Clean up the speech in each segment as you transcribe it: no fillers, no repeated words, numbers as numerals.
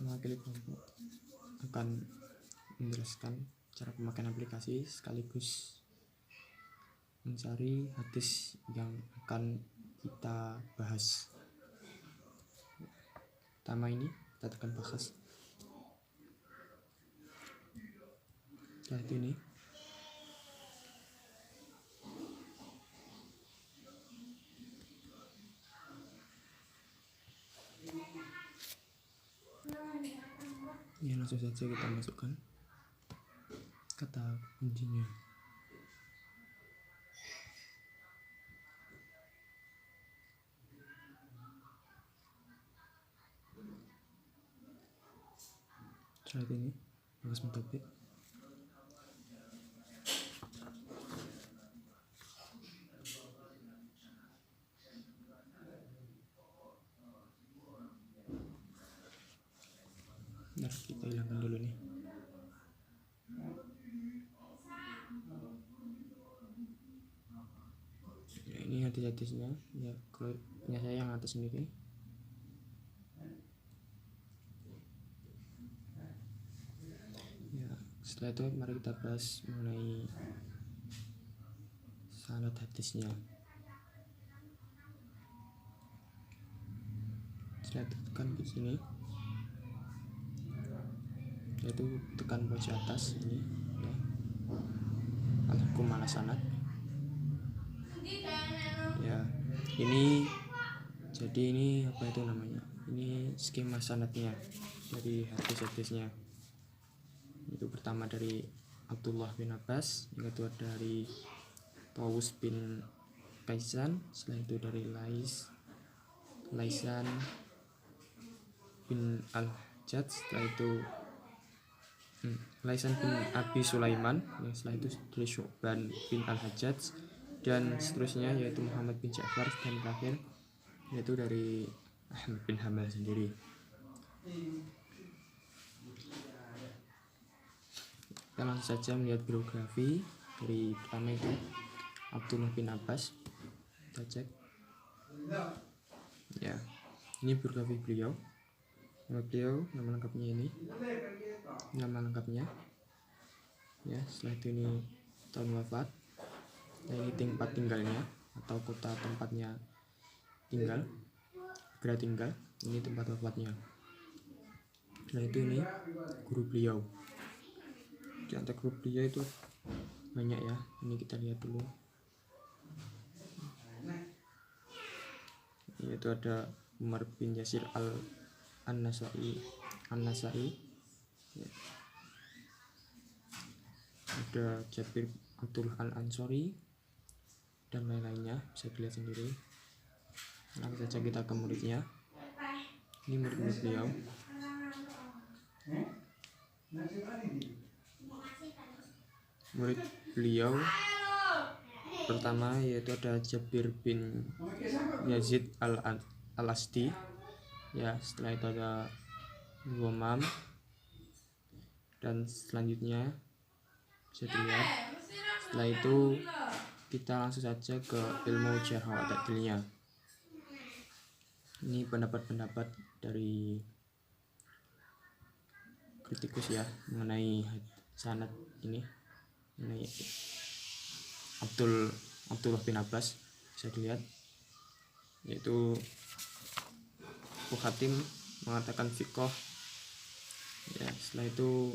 mewakili kelompok akan menjelaskan cara pemakaian aplikasi sekaligus mencari hadis yang akan kita bahas. Pertama ini kita tekan bahas. Setelah itu ini langsung saja kita masukkan kata kuncinya. Setelah ini bahas metode. Nah, kita hilangkan dulu nih. Nah, ini hadis-hadisnya ya, kalau punya saya yang atas sendiri. Ya, setelah itu mari kita bahas mengenai sanad hadisnya. Setelah itu tekan di sini, yaitu tekan pojok atas ini ya, al-hukum ala sanad ya. Ini jadi ini apa itu namanya, ini skema sanadnya dari hadis-hadisnya. Itu pertama dari Abdullah bin Abbas, yang kedua dari Tawus bin Kaisan, setelah itu dari Laisan bin Al-Hajjaj, setelah itu Laisan bin Abi Sulaiman, yang setelah itu dari Syu'ban bin Al-Hajjaj, dan seterusnya yaitu Muhammad bin Ja'far, dan terakhir yaitu dari Ahmad bin Hanbal sendiri. Kita langsung saja melihat biografi dari pertama itu Abdullah bin Abbas. Kita cek ya, ini biografi beliau. Nama lengkapnya ini, nama lengkapnya ya. Setelah itu ini tahun wafat, dan ini tempat tinggalnya atau kota tempatnya tinggal, negara tinggal, ini tempat wafatnya. Setelah itu ini guru beliau. Di antara guru beliau itu banyak ya, ini kita lihat dulu. Yaitu ada Umar bin Yasir An-Nasai ya. Ada Jabir Abdul Al-Ansori dan lain-lainnya, bisa dilihat sendiri. Langsung saja kita ke muridnya. Ini murid-murid beliau. Murid beliau pertama yaitu ada Jabir bin Yazid Al-Asdi ya. Setelah itu ada Gomam, dan selanjutnya bisa dilihat. Setelah itu kita langsung saja ke ilmu jarh wa ta'dilnya. Ini pendapat-pendapat dari kritikus ya mengenai sanad ini, mengenai Abdullah bin Abbas, bisa dilihat. Yaitu Abu Hatim mengatakan fiqh ya. Setelah itu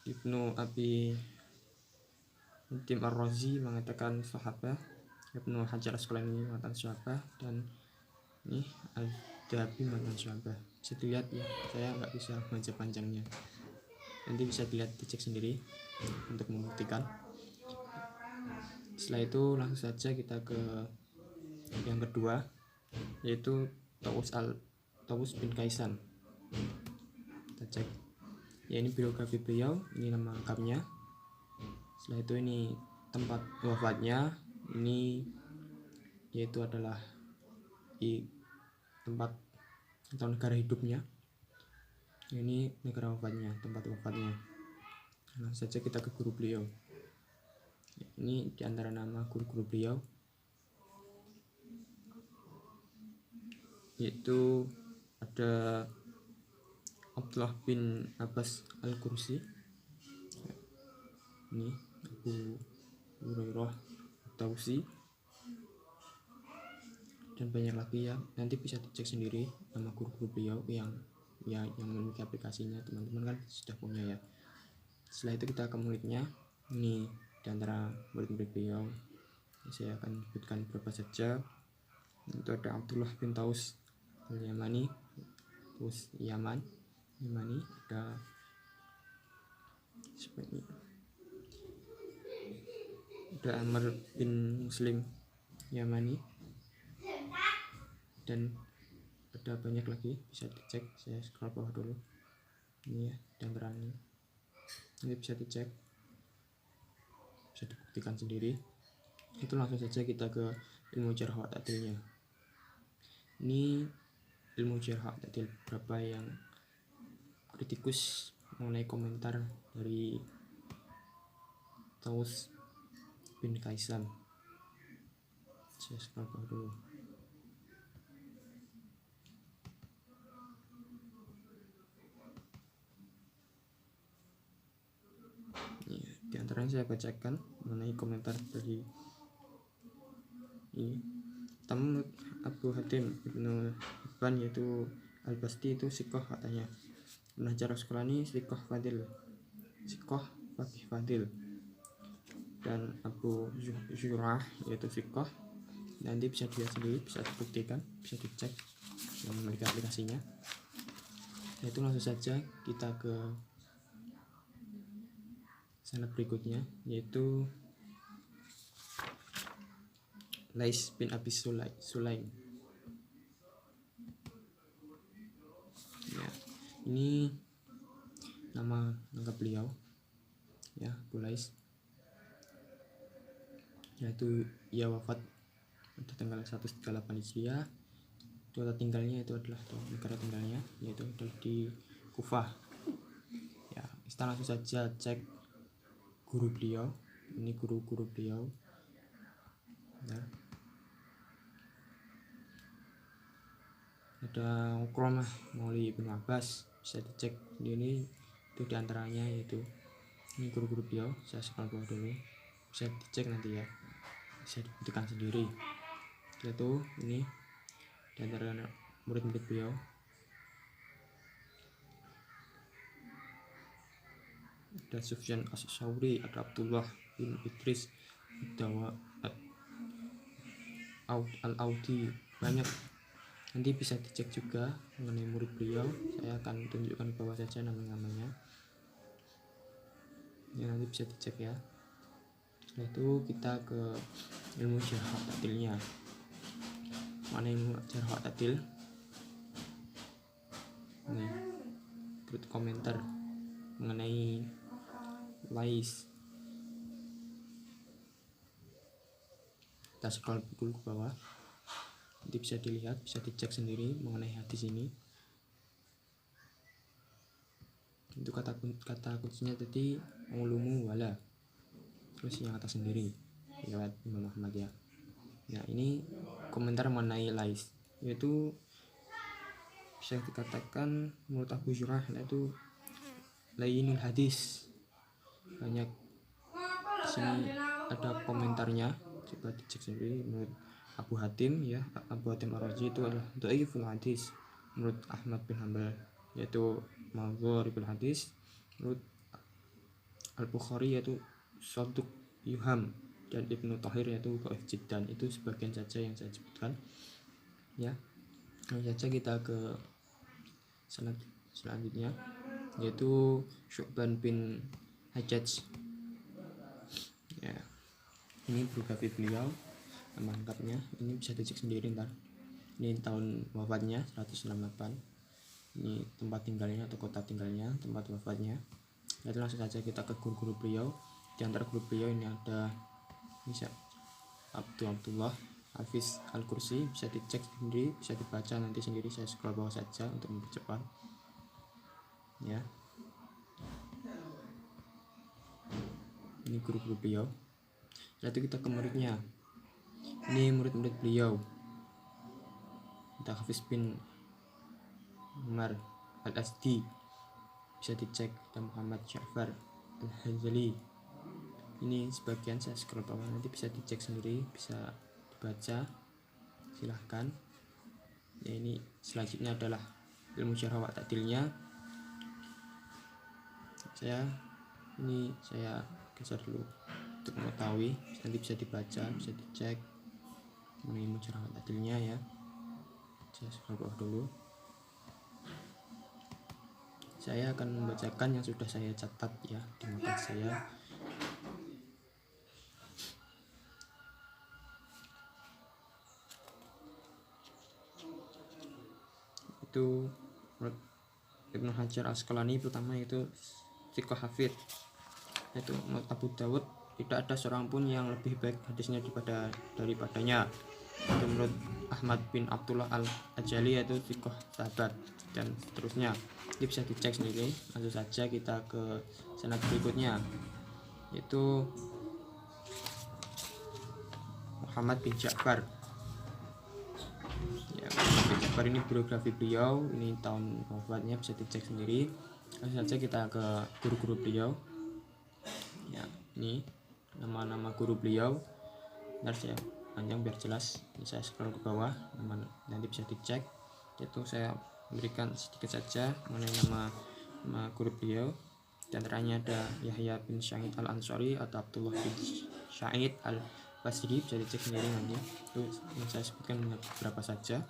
Ibnu Abi Hatim Ar-Razi mengatakan sahabah, Ibnu Hajar Asqalani mengatakan sahabah, dan ini Al-Dhahabi mengatakan sahabah. Bisa dilihat ya, saya nggak bisa baca panjangnya, nanti bisa dilihat, dicek sendiri untuk membuktikan. Setelah itu langsung saja kita ke yang kedua, yaitu Tawus bin Kaisan. Kita cek ya, ini biografi beliau, ini nama lengkapnya. Setelah itu ini tempat wafatnya, ini yaitu adalah di tempat atau negara hidupnya, ini negara wafatnya, tempat wafatnya. Langsung saja kita ke guru beliau. Ini diantara nama guru-guru beliau, yaitu ada Abdullah bin Abbas Al-Qursi, ini Abu Hurairah Tausi, dan banyak lagi ya. Nanti bisa dicek sendiri nama guru-guru beliau yang memiliki aplikasinya. Teman-teman kan sudah punya ya. Setelah itu kita ke muridnya. Ini diantara murid-murid beliau, saya akan sebutkan beberapa saja. Itu ada Abdullah bin Taus Al-Yamani, Taus Yamani, ada seperti ada Amr bin Muslim Yamani, dan ada banyak lagi, bisa dicek. Saya scroll bawah dulu, ini ya diantara ini bisa dicek, bisa dibuktikan sendiri. Itu langsung saja kita ke ilmu jarh wa ta'dilnya. Ini ilmu jarh wa ta'dil, berapa yang kritikus mengenai komentar dari Taus bin Kaisan. Saya scroll bawah dulu. Di antaranya saya bacakan mengenai komentar dari ini. Pertama, Abu Hatim Ibnu Hibban yaitu Al-Basti itu sikoh katanya. Ibnu Hajar Asqalani sikoh fadil, sikoh fakih fadil. Dan Abu Zur'ah yaitu sikoh. Nanti bisa dilihat sendiri, bisa dibuktikan, bisa dicek yang memiliki aplikasinya. Nah, itu langsung saja kita ke sanad berikutnya, yaitu Lais bin Abi Sulaim. Ya, ini nama lengkap beliau ya, Abu Lais, yaitu ia wafat pada tanggal 138 Hijriah. Tempat tinggalnya itu adalah negara tinggalnya yaitu adalah di Kufah. Ya, kita langsung saja cek guru beliau. Ini guru-guru beliau. Ya. Ada Uqramah Mauli Ibnu Abbas, bisa dicek di ini. Itu diantaranya yaitu ini guru-guru beliau. Saya scroll bawah dulu, bisa dicek nanti ya, bisa dibuktikan sendiri. Yaitu ini diantara murid-murid beliau. Ada Sufyan As-Sawri, ada Abdullah bin Idris Al-Audi, banyak. Nanti bisa dicek juga mengenai murid beliau. Saya akan tunjukkan bawah saja nama-namanya ya, nanti bisa dicek ya. Setelah itu kita ke ilmu jarh wa ta'dilnya. Mana ilmu jarh wa ta'dil? Ini berikut komentar mengenai Lais. Kita scroll dulu ke bawah, nanti bisa dilihat, bisa dicek sendiri mengenai hadis ini. Itu kata kuncinya tadi ulumu wala, terus yang atas sendiri lewat Imam Ahmad ya. Nah, ini komentar mengenai Lais, yaitu bisa dikatakan menurut Abu Zur'ah itu lainul hadis. Banyak di sini ada komentarnya, coba dicek sendiri. Menurut Abu Hatim ya, Abu Hatim Ar-Razi itu adalah dhaiful hadis. Menurut Ahmad bin Hanbal yaitu mawdhu'ul hadis. Menurut Al-Bukhari yaitu saduq yuham, dan Ibnu Thahir yaitu dhaif jiddan. Itu sebagian saja yang saya sebutkan ya. Langsung saja kita ke sanad selanjutnya, yaitu Syu'ban bin Hajjaj ya. Ini biografi beliau, nama lengkapnya ini bisa dicek sendiri ntar. Ini tahun wafatnya 168, ini tempat tinggalnya atau kota tinggalnya, tempat wafatnya. Jadi langsung saja kita ke guru-guru beliau. Di antara guru beliau ini ada bisa Abdullah Hafiz Al-Qursi, bisa dicek sendiri, bisa dibaca nanti sendiri. Saya scroll bawah saja untuk mempercepat ya. Ini guru-guru beliau. Lalu kita ke muridnya. Ini murid-murid beliau. Ada Hafiz bin Umar Al-Asdi, bisa dicek. Ada Muhammad Ja'far Al-Hadzali, ini sebagian saya scroll bawah, nanti bisa dicek sendiri, bisa dibaca, silahkan ya. Ini selanjutnya adalah ilmu syarah wa ta'dilnya. Saya geser dulu untuk mengetahui, nanti bisa dibaca, bisa dicek mengenai ilmu syarah wa ta'dilnya ya. Saya scroll bawah dulu. Saya akan membacakan yang sudah saya catat ya di notes saya. Itu menurut Ibnu Hajar Asqalani pertama itu thiqah hafid, yaitu menurut Abu Dawud tidak ada seorang pun yang lebih baik hadisnya daripadanya. Itu menurut Ahmad bin Abdullah Al-Ajali yaitu thiqah sahabat, dan seterusnya. Ini bisa dicek sendiri. Langsung saja kita ke sanad berikutnya, yaitu Muhammad bin Ja'far ya. Muhammad bin Ja'far ini biografi beliau, ini tahun wafatnya bisa dicek sendiri. Langsung saja kita ke guru-guru beliau ya. Ini nama-nama guru beliau, bentar saya panjang biar jelas. Ini saya scroll ke bawah, nanti bisa dicek. Itu saya memberikan sedikit saja mengenai nama guru beliau. Di antaranya ada Yahya bin Sa'id Al-Ansari atau Abdullah bin Sa'id Al-Basri, bisa dicek sendiri nanti. Itu yang saya sebutkan beberapa saja.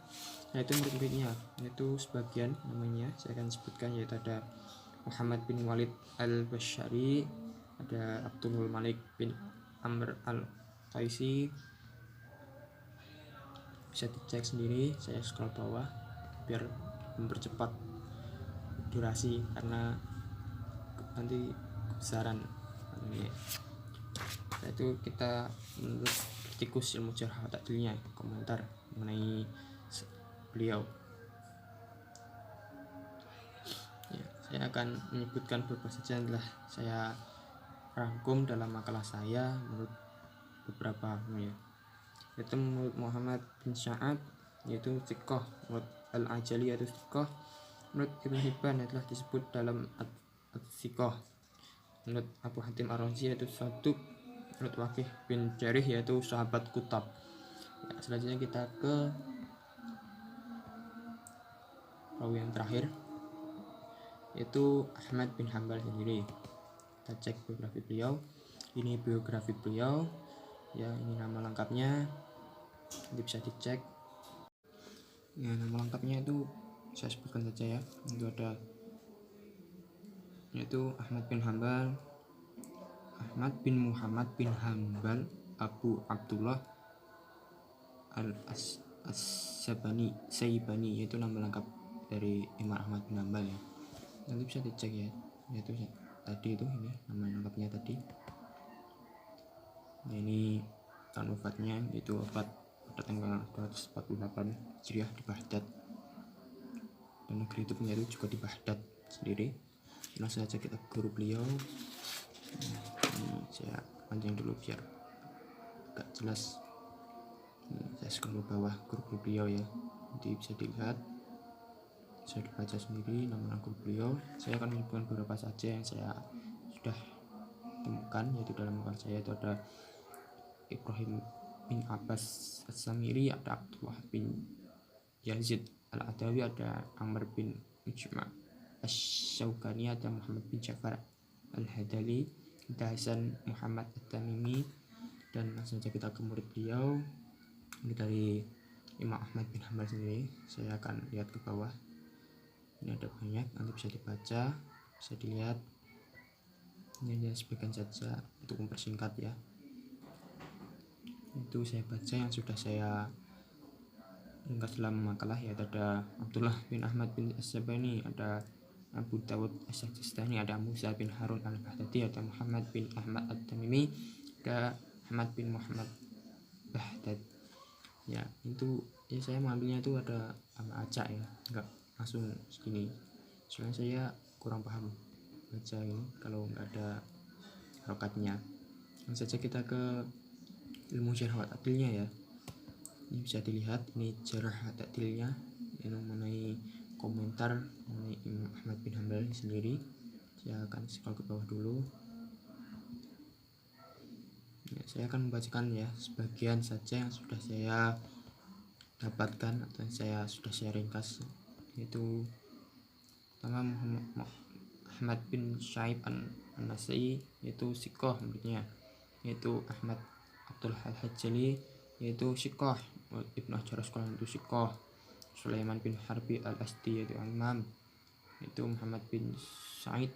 Nah, itu murid-muridnya, itu sebagian namanya saya akan sebutkan, yaitu ada Muhammad bin Walid Al-Bashari, ada Abdul Malik bin Amr Al-Qaisi, bisa dicek sendiri. Saya scroll bawah biar mempercepat durasi karena nanti kebesaran ini. Nah, itu kita menurut kritikus ilmu syarah wa ta'dilnya, komentar mengenai beliau ya. Saya akan menyebutkan beberapa saja yang telah saya rangkum dalam makalah saya menurut beberapa ya. Yaitu menurut Muhammad bin Sa'ad yaitu thiqah, menurut Al-Ajali yaitu thiqah, menurut Ibnu Hibban yang telah disebut dalam At-Thiqah, menurut Abu Hatim Ar-Razi yaitu saduq, menurut Waqih bin Jarih yaitu sahabat kutab ya. Selanjutnya kita ke rawi yang terakhir, yaitu Ahmad bin Hanbal sendiri. Kita cek biografi beliau. Ini biografi beliau ya, ini nama lengkapnya, nanti bisa dicek ya. Nama lengkapnya itu saya sebutkan saja ya. Itu ada, yaitu Ahmad bin Hanbal, Ahmad bin Muhammad bin Hanbal Abu Abdullah Al-Saibani, yaitu nama lengkap dari Imam Ahmad bin Hanbal ya. Nanti bisa dicek ya, yaitu tadi itu ini nama lengkapnya tadi. Nah, ini tahun wafatnya, yaitu wafat pada tanggal 248 Hijriah di Baghdad, dan negeri itu punya itu juga di Baghdad sendiri. Langsung saja kita guru beliau. Nah, ini saya panjang dulu biar agak jelas. Saya scroll ke bawah guru beliau ya, nanti bisa dilihat, bisa dibaca sendiri nama guru beliau. Saya akan menyebutkan beberapa saja yang saya sudah temukan, yaitu dalam makalah saya. Itu ada Ibrahim bin Abbas As-Samiri, ada Abdullah bin Yazid Al-Adawi, ada Amr bin Mujma' Asy-Syaukani, ada Muhammad bin Ja'far Al-Hadali, ada Hasan Muhammad At-Tamimi. Dan langsung saja kita ke murid beliau, ini dari Imam Ahmad bin Hanbal sendiri. Saya akan lihat ke bawah, ini ada banyak, nanti bisa dibaca, bisa dilihat. Ini hanya sebagian saja untuk mempersingkat ya. Itu saya baca yang sudah saya ringkas dalam makalah, yaitu ada Abdullah bin Ahmad bin As-Sabani, ada Abu Dawud As-Sajistani, ada Musa bin Harun Al-Baghdadi, ada Muhammad bin Ahmad At-Tamimi, ada Ahmad bin Muhammad Baghdad ya. Itu ya, saya mengambilnya itu ada acak ya, enggak langsung segini, soalnya saya kurang paham baca ini kalau nggak ada harokatnya. Langsung saja kita ke ilmu syarah wa ta'dilnya ya. Ini bisa dilihat, ini syarah wa ta'dilnya yang mengenai komentar mengenai Imam Ahmad bin Hanbal sendiri. Saya akan scroll ke bawah dulu. Ya, saya akan membacakan ya sebagian saja yang sudah saya dapatkan atau yang saya sudah ringkas, yaitu pertama Ahmad bin Syaib An-Nasai, yaitu sikoh muridnya, yaitu Ahmad Abdul Hajjali, yaitu sikoh. Ibnu Hajar Asqalani itu sikoh. Sulaiman bin Harbi Al-Asdi, yaitu imam, yaitu Muhammad bin Said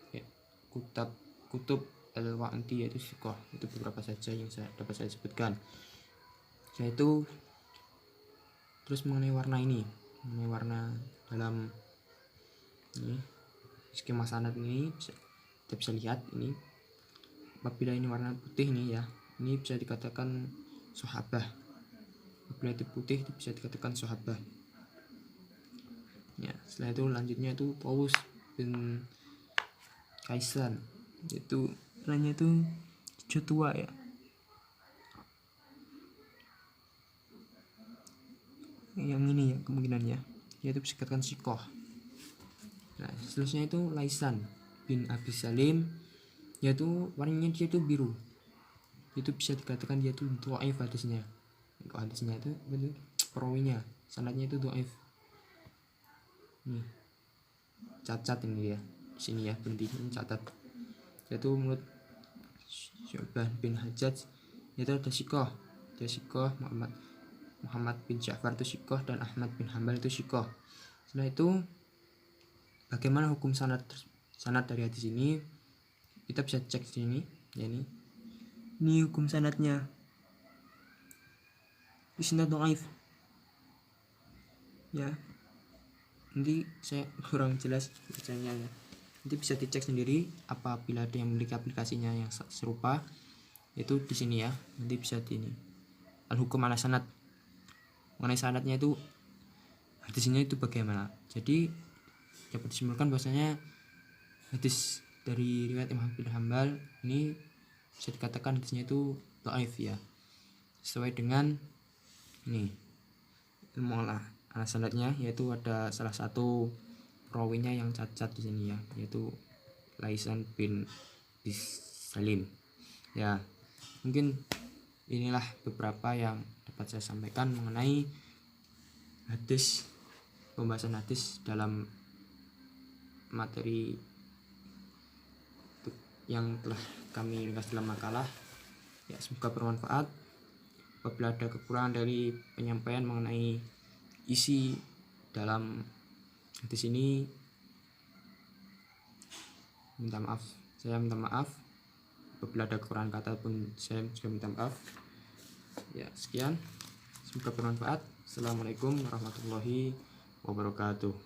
Kutub Al-Wa'di, yaitu sikoh. Itu beberapa saja yang dapat saya sebutkan. Yaitu terus mengenai warna ini, mengenai warna dalam ini skema sanad ini kita bisa lihat ini, apabila ini warna putih ini ya, ini bisa dikatakan sahabah. Apabila itu putih itu bisa dikatakan sahabah. Ya, setelah itu lanjutnya itu Tawus bin Kaisan, itu warnanya itu hijau tua ya. Yang ini ya kemungkinannya, yaitu bisa dikatakan sikoh. Nah, seterusnya itu Laisan bin Abi Salim, yaitu warnanya dia itu biru. Itu bisa dikatakan dia itu dhaif hadisnya. Kalau hadisnya itu betul perawinya, sanadnya itu dhaif. Nih, cacat ini ya. Di sini ya, berhenti ini catat. Yaitu menurut Syu'bah bin Hajjaj, itu ada sikoh. Dia sikoh, Muhammad bin Ja'far itu sikoh, dan Ahmad bin Hambal itu sikoh. Setelah itu bagaimana hukum sanad dari hadis ini? Kita bisa cek di sini, ya ini hukum sanadnya. Isnad dhaif. Ya. Nanti saya kurang jelas bacanya ya. Nanti bisa dicek sendiri apabila ada yang memiliki aplikasinya yang serupa. Itu di sini ya. Nanti bisa di ini. Al-hukum ala sanad. Mengenai sanadnya itu hadisnya itu bagaimana? Jadi dapat disimpulkan bahwasanya hadis dari riwayat Imam bin Hambal ini bisa dikatakan hadisnya itu dhaif ya. Sesuai dengan ini ilmu ala sanadnya, yaitu ada salah satu perawinya yang cacat di sini ya, yaitu Laisan bin Salim. Ya, mungkin inilah beberapa yang dapat saya sampaikan mengenai hadis, pembahasan hadis dalam materi yang telah kami ringkas dalam makalah. Ya, semoga bermanfaat. Apabila ada kekurangan dari penyampaian mengenai isi dalam hadis ini, saya minta maaf. Apabila ada kekurangan kata pun saya juga minta maaf. Ya, sekian, semoga bermanfaat. Assalamualaikum warahmatullahi wabarakatuh.